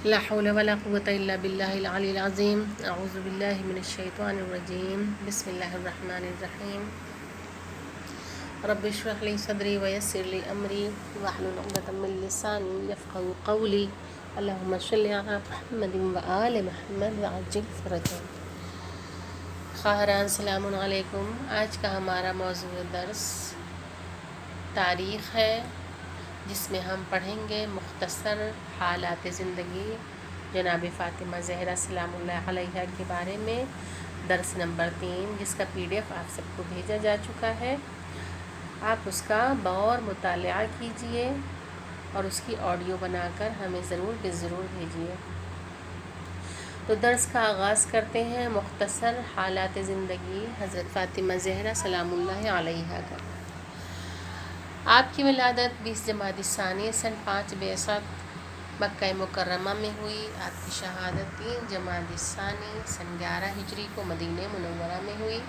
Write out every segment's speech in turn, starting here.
لا حول ولا قوة إلا بالله العلي العظيم أعوذ بالله من الشيطان الرجيم بسم الله الرحمن الرحيم رب اشرح لي صدري ويسر لي أمري واحلل عقدة من لساني يفقهوا قولي اللهم صل على محمد وآل محمد وعجل فرجا. خواہران السلام علیکم. آج کا ہمارا موضوع درس تاریخ ہے، جس میں ہم پڑھیں گے مختصر حالات زندگی جناب فاطمہ زہرا سلام اللہ علیہا کے بارے میں. درس نمبر 3 جس کا PDF آپ سب کو بھیجا جا چکا ہے. آپ اس کا بغور مطالعہ کیجئے اور اس کی آڈیو بنا کر ہمیں ضرور بھیجیے. تو درس کا آغاز کرتے ہیں مختصر حالات زندگی حضرت فاطمہ زہرا سلام اللہ علیہا کا. آپ کی ولادت 20 جمادی الثانی سن 5 بعثت مکہ مکرمہ میں ہوئی. آپ کی شہادت 3 جمادی الثانی سن 11 ہجری کو مدینہ منورہ میں ہوئی.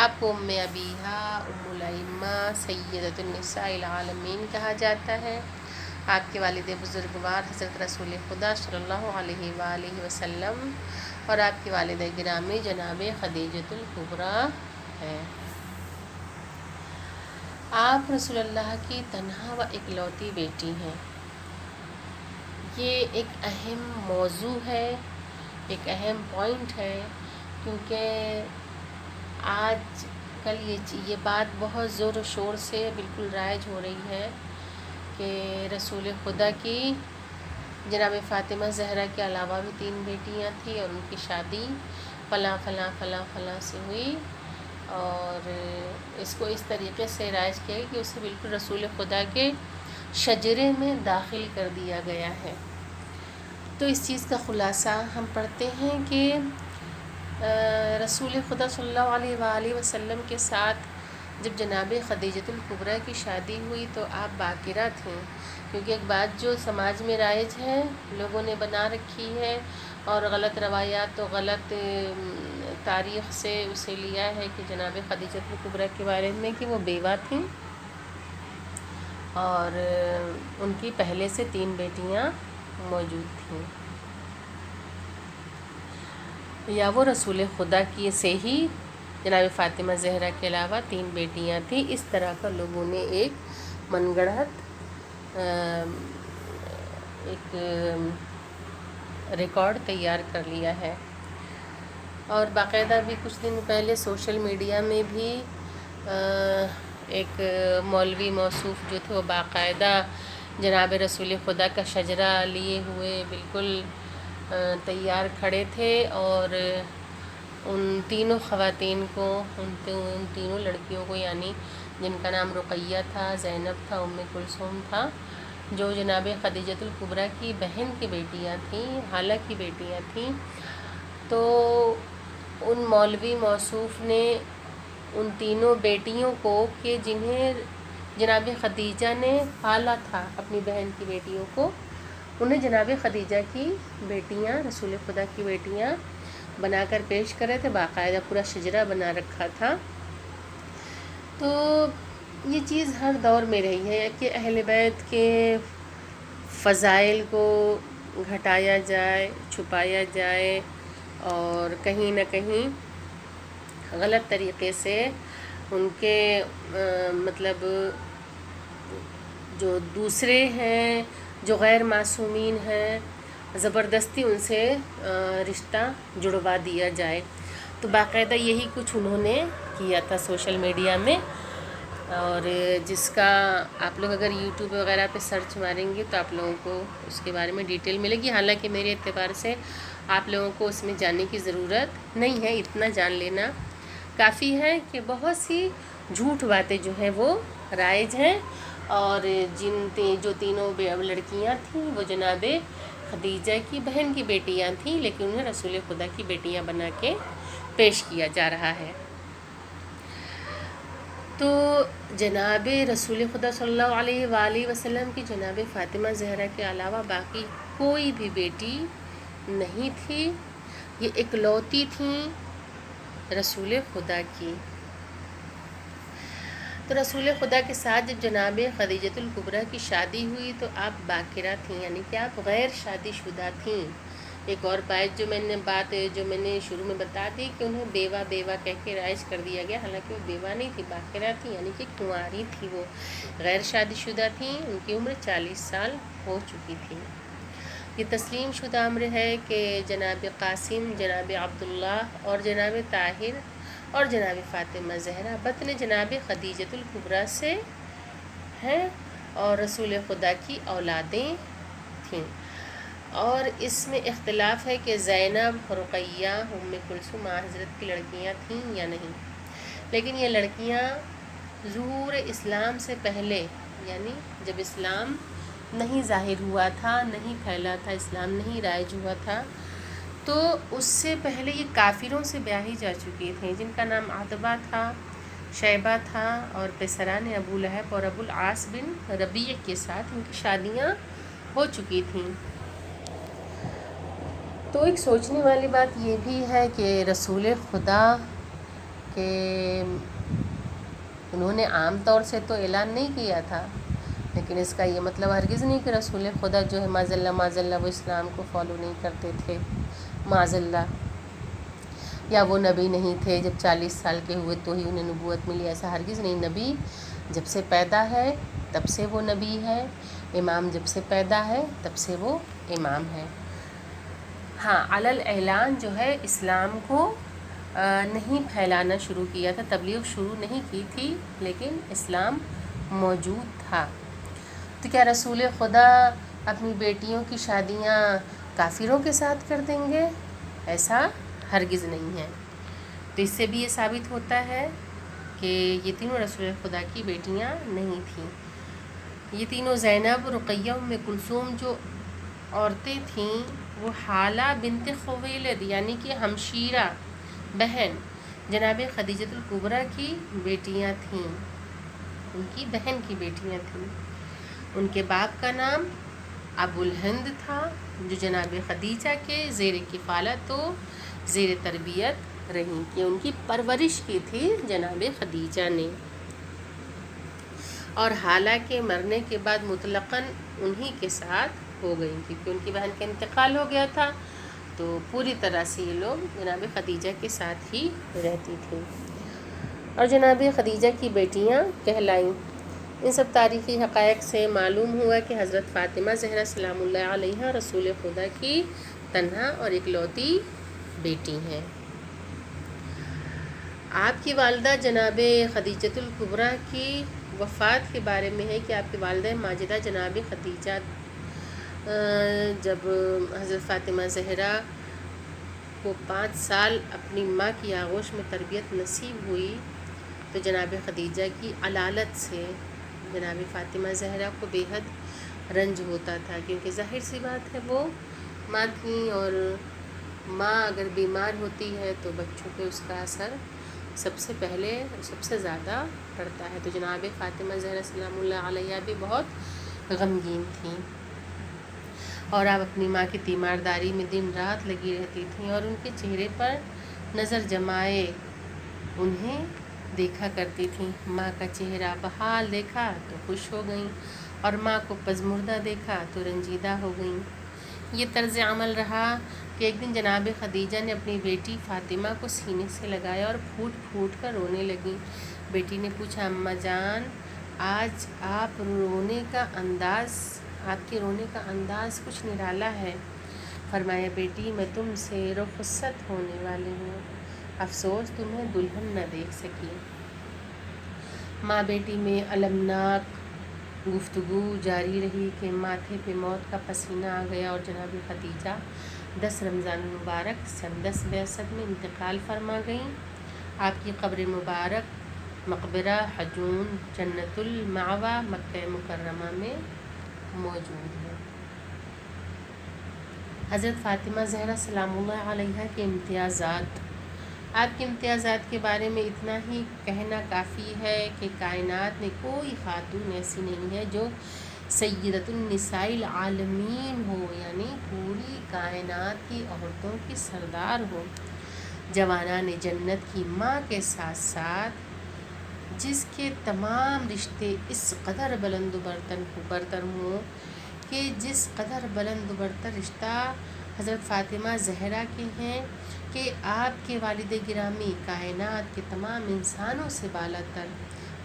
آپ کو ام ابیہا ام الائمہ سیدۃ النساء العالمین کہا جاتا ہے. آپ کے والد بزرگوار حضرت رسول خدا صلی اللہ علیہ وآلہ وسلم اور آپ کی والدہ گرامی جناب خدیجۃ الکبریٰ ہیں. آپ رسول اللہ کی تنہا و اکلوتی بیٹی ہیں. یہ ایک اہم موضوع ہے، ایک اہم پوائنٹ ہے، کیونکہ آج کل یہ بات بہت زور و شور سے بالکل رائج ہو رہی ہے کہ رسول خدا کی جناب فاطمہ زہرا کے علاوہ بھی 3 بیٹیاں تھیں اور ان کی شادی فلاں فلاں فلاں فلاں سے ہوئی، اور اس کو اس طریقے سے رائج کیا کہ اسے بالکل رسول خدا کے شجرے میں داخل کر دیا گیا ہے. تو اس چیز کا خلاصہ ہم پڑھتے ہیں کہ رسول خدا صلی اللہ علیہ وآلہ وسلم کے ساتھ جب جناب خدیجۃ الکبریٰ کی شادی ہوئی تو آپ باکرہ تھیں، کیونکہ ایک بات جو سماج میں رائج ہے، لوگوں نے بنا رکھی ہے اور غلط روایات و غلط تاریخ سے اسے لیا ہے کہ جناب خدیجۃ الکبریٰ کے بارے میں کہ وہ بیوہ تھیں اور ان کی پہلے سے 3 بیٹیاں موجود تھیں، یا وہ رسول خدا کی سے ہی جناب فاطمہ زہرا کے علاوہ 3 بیٹیاں تھیں. اس طرح کا لوگوں نے ایک من گڑھت ایک ریکارڈ تیار کر لیا ہے. اور باقاعدہ بھی کچھ دن پہلے سوشل میڈیا میں بھی ایک مولوی موصوف جو تھے وہ باقاعدہ جناب رسول خدا کا شجرہ لیے ہوئے بالکل تیار کھڑے تھے اور ان تینوں خواتین کو ان تینوں لڑکیوں کو، یعنی جن کا نام رقیہ تھا، زینب تھا، ام کلثوم تھا، جو جناب خدیجۃ الکبریٰ کی بہن کی بیٹیاں تھیں، خالہ کی بیٹیاں تھیں، تو ان مولوی موصوف نے ان تینوں بیٹیوں کو کہ جنہیں جناب خدیجہ نے پالا تھا اپنی بہن کی بیٹیوں کو، انہیں جناب خدیجہ کی بیٹیاں، رسول خدا کی بیٹیاں بنا کر پیش کرے تھے. باقاعدہ پورا شجرہ بنا رکھا تھا. تو یہ چیز ہر دور میں رہی ہے کہ اہل بیت کے فضائل کو گھٹایا جائے، چھپایا جائے اور کہیں نہ کہیں غلط طریقے سے ان کے مطلب جو دوسرے ہیں جو غیر معصومین ہیں زبردستی ان سے رشتہ جڑوا دیا جائے. تو باقاعدہ یہی کچھ انہوں نے کیا تھا سوشل میڈیا میں، اور جس کا آپ لوگ اگر یوٹیوب وغیرہ پہ سرچ ماریں گے تو آپ لوگوں کو اس کے بارے میں ڈیٹیل ملے گی. حالانکہ میرے اعتبار سے آپ لوگوں کو اس میں جاننے کی ضرورت نہیں ہے، اتنا جان لینا کافی ہے کہ بہت سی جھوٹ باتیں جو ہیں وہ رائج ہیں، اور جو تینوں لڑکیاں تھیں وہ جناب خدیجہ کی بہن کی بیٹیاں تھیں، لیکن انہیں رسول خدا کی بیٹیاں بنا کے پیش کیا جا رہا ہے. تو جناب رسول خدا صلی اللہ علیہ وآلہ وسلم کی جناب فاطمہ زہرا کے علاوہ باقی کوئی بھی بیٹی نہیں تھی. یہ اکلوتی تھیں رسول خدا کی. تو رسول خدا کے ساتھ جب جناب خدیجۃ الکبریٰ کی شادی ہوئی تو آپ باکرہ تھیں، یعنی کہ آپ غیر شادی شدہ تھیں۔ ایک اور بات جو میں نے شروع میں بتا دی کہ انہیں بیوہ کہہ کے رائج کر دیا گیا، حالانکہ وہ بیوہ نہیں تھی، باکرہ تھیں، یعنی کہ کنواری تھی، وہ غیر شادی شدہ تھیں، ان کی عمر 40 سال ہو چکی تھی۔ یہ تسلیم شدہ امر ہے کہ جناب قاسم، جناب عبداللہ اور جناب طاہر اور جناب فاطمہ زہرا بطن جناب خدیجۃ الکبریٰ سے ہیں اور رسول خدا کی اولادیں تھیں، اور اس میں اختلاف ہے کہ زینب، رقیہ، ام کلثوم حضرت کی لڑکیاں تھیں یا نہیں، لیکن یہ لڑکیاں ظہور اسلام سے پہلے، یعنی جب اسلام نہیں ظاہر ہوا تھا، نہیں پھیلا تھا، اسلام نہیں رائج ہوا تھا، تو اس سے پہلے یہ کافروں سے بیاہی جا چکی تھیں، جن کا نام عتبہ تھا، شیبہ تھا، اور پسران ابو لہب اور ابو العاص بن ربیع کے ساتھ ان کی شادیاں ہو چکی تھیں۔ تو ایک سوچنے والی بات یہ بھی ہے کہ رسول خدا کے انہوں نے عام طور سے تو اعلان نہیں کیا تھا، لیکن اس کا یہ مطلب ہرگز نہیں کہ رسول خدا جو ہے معاذ اللہ وہ اسلام کو فالو نہیں کرتے تھے، معاذ اللہ، یا وہ نبی نہیں تھے، جب 40 سال کے ہوئے تو ہی انہیں نبوت ملی، ایسا ہرگز نہیں۔ نبی جب سے پیدا ہے تب سے وہ نبی ہے، امام جب سے پیدا ہے تب سے وہ امام ہے۔ ہاں، علی الاعلان جو ہے اسلام کو نہیں پھیلانا شروع کیا تھا، تبلیغ شروع نہیں کی تھی، لیکن اسلام موجود تھا۔ تو کیا رسول خدا اپنی بیٹیوں کی شادیاں کافروں کے ساتھ کر دیں گے؟ ایسا ہرگز نہیں ہے۔ تو اس سے بھی یہ ثابت ہوتا ہے کہ یہ تینوں رسول خدا کی بیٹیاں نہیں تھیں۔ یہ تینوں زینب، رقیہ، ام کلثوم جو عورتیں تھیں وہ حالہ بنت خویلد، یعنی کہ ہمشیرہ بہن جناب خدیجۃ الکبریٰ کی بیٹیاں تھیں، ان کی بہن کی بیٹیاں تھیں۔ ان کے باپ کا نام ابو الہند تھا، جو جناب خدیجہ کے زیر کفالت و زیر تربیت رہیں، کہ ان کی پرورش کی تھی جناب خدیجہ نے، اور حالانکہ مرنے کے بعد مطلقاً انہی کے ساتھ ہو گئی، کیونکہ ان کی بہن کا انتقال ہو گیا تھا، تو پوری طرح سے یہ لوگ جناب خدیجہ کے ساتھ ہی رہتی تھیں اور جناب خدیجہ کی بیٹیاں کہلائیں۔ ان سب تاریخی حقائق سے معلوم ہوا کہ حضرت فاطمہ زہرا سلام اللہ علیہا رسول خدا کی تنہا اور اکلوتی بیٹی ہیں۔ آپ کی والدہ جناب خدیجۃ الکبریٰ کی وفات کے بارے میں ہے کہ آپ کی والدہ ماجدہ جناب خدیجہ جب حضرت فاطمہ زہرا کو 5 سال اپنی ماں کی آغوش میں تربیت نصیب ہوئی تو جناب خدیجہ کی علالت سے جناب فاطمہ زہرا کو بے حد رنج ہوتا تھا، کیونکہ ظاہر سی بات ہے وہ ماں تھیں، اور ماں اگر بیمار ہوتی ہے تو بچوں پہ اس کا اثر سب سے پہلے سب سے زیادہ پڑتا ہے۔ تو جناب فاطمہ زہرا سلام اللہ علیہا بھی بہت غمگین تھیں، اور آپ اپنی ماں کی تیمارداری میں دن رات لگی رہتی تھیں، اور ان کے چہرے پر نظر جمائے انہیں دیکھا کرتی تھیں۔ ماں کا چہرہ بحال دیکھا تو خوش ہو گئیں، اور ماں کو پزمردہ دیکھا تو رنجیدہ ہو گئیں۔ یہ طرز عمل رہا کہ ایک دن جناب خدیجہ نے اپنی بیٹی فاطمہ کو سینے سے لگایا اور پھوٹ پھوٹ کر رونے لگیں۔ بیٹی نے پوچھا، اماں جان آج آپ کے رونے کا انداز کچھ نرالا ہے۔ فرمایا، بیٹی میں تم سے رخصت ہونے والی ہوں، افسوس تمہیں دلہن نہ دیکھ سکی۔ ماں بیٹی میں المناک گفتگو جاری رہی کہ ماتھے پہ موت کا پسینہ آ گیا، اور جناب خدیجہ 10 رمضان المبارک سن 10 بعثت میں انتقال فرما گئیں۔ آپ کی قبر مبارک مقبرہ حجون جنت المأویٰ مکہ مکرمہ میں موجود ہے۔ حضرت فاطمہ زہرا سلام اللہ علیہا کے امتیازات۔ آپ کے امتیازات کے بارے میں اتنا ہی کہنا کافی ہے کہ کائنات میں کوئی خاتون ایسی نہیں ہے جو سیدۃ النساء العالمین ہو، یعنی پوری کائنات کی عورتوں کی سردار ہو، جوانان جنت کی ماں کے ساتھ ساتھ جس کے تمام رشتے اس قدر بلند و برتر ہوں کہ جس قدر بلند و برتر رشتہ حضرت فاطمہ زہرا کے ہیں کہ آپ کے والد گرامی کائنات کے تمام انسانوں سے بالا تر،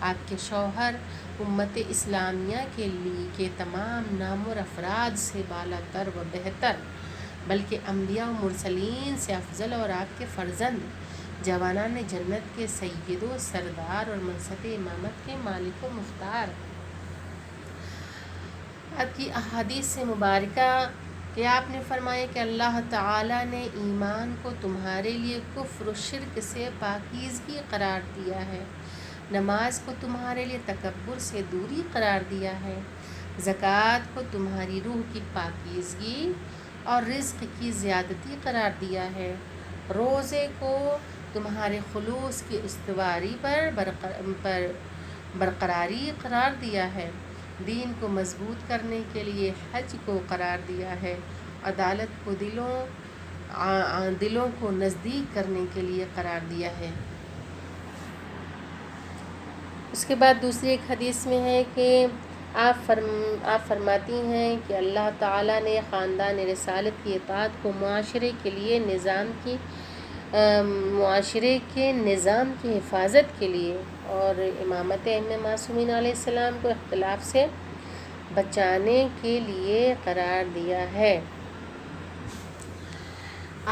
آپ کے شوہر امت اسلامیہ کے لیے کے تمام نامور افراد سے بالا تر و بہتر، بلکہ انبیاء و مرسلین سے افضل، اور آپ کے فرزند جوانان جنت کے سید و سردار اور منصب امامت کے مالک و مختار۔ آپ کی احادیث سے مبارکہ کہ آپ نے فرمایا کہ اللہ تعالیٰ نے ایمان کو تمہارے لیے کفر و شرک سے پاکیزگی قرار دیا ہے، نماز کو تمہارے لیے تکبر سے دوری قرار دیا ہے، زکوٰۃ کو تمہاری روح کی پاکیزگی اور رزق کی زیادتی قرار دیا ہے، روزے کو تمہارے خلوص کی استواری پر برقراری قرار دیا ہے، دین کو مضبوط کرنے کے لیے حج کو قرار دیا ہے، عدالت کو دلوں کو نزدیک کرنے کے لیے قرار دیا ہے۔ اس کے بعد دوسری ایک حدیث میں ہے کہ آپ فرماتی ہیں کہ اللہ تعالیٰ نے خاندان رسالت کی اطاعت کو معاشرے کے نظام کی حفاظت کے لیے اور امامت ائمہ معصومین علیہ السلام کو اختلاف سے بچانے کے لیے قرار دیا ہے۔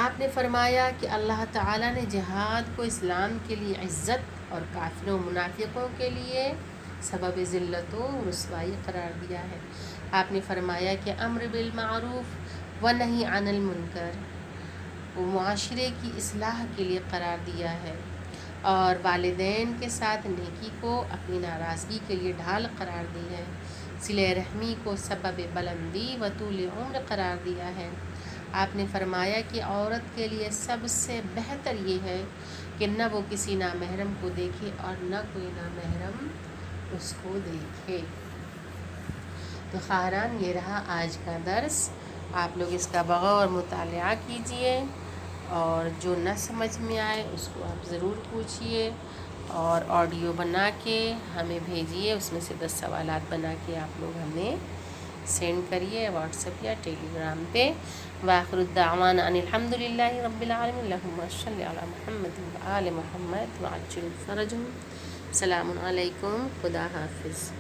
آپ نے فرمایا کہ اللہ تعالیٰ نے جہاد کو اسلام کے لیے عزت اور کافروں منافقوں کے لیے سبب ذلت و رسوائی قرار دیا ہے۔ آپ نے فرمایا کہ امر بالمعروف و نہی عن المنکر وہ معاشرے کی اصلاح کے لیے قرار دیا ہے، اور والدین کے ساتھ نیکی کو اپنی ناراضگی کے لیے ڈھال قرار دی ہے، صلہ رحمی کو سبب بلندی و طول عمر قرار دیا ہے۔ آپ نے فرمایا کہ عورت کے لیے سب سے بہتر یہ ہے کہ نہ وہ کسی نامحرم کو دیکھے اور نہ کوئی نامحرم اس کو دیکھے۔ تو خواہران یہ رہا آج کا درس، آپ لوگ اس کا بغور مطالعہ کیجئے، اور جو نہ سمجھ میں آئے اس کو آپ ضرور پوچھئے، اور آڈیو بنا کے ہمیں بھیجیے، اس میں سے 10 سوالات بنا کے آپ لوگ ہمیں سینڈ کریے واٹس ایپ یا ٹیلی گرام پہ۔ وآخر الدعوانا ان الحمد للہ رب العالمین، اللہم صل علی محمد و آل محمد وعجل فرجہم۔ السلام علیکم، خدا حافظ۔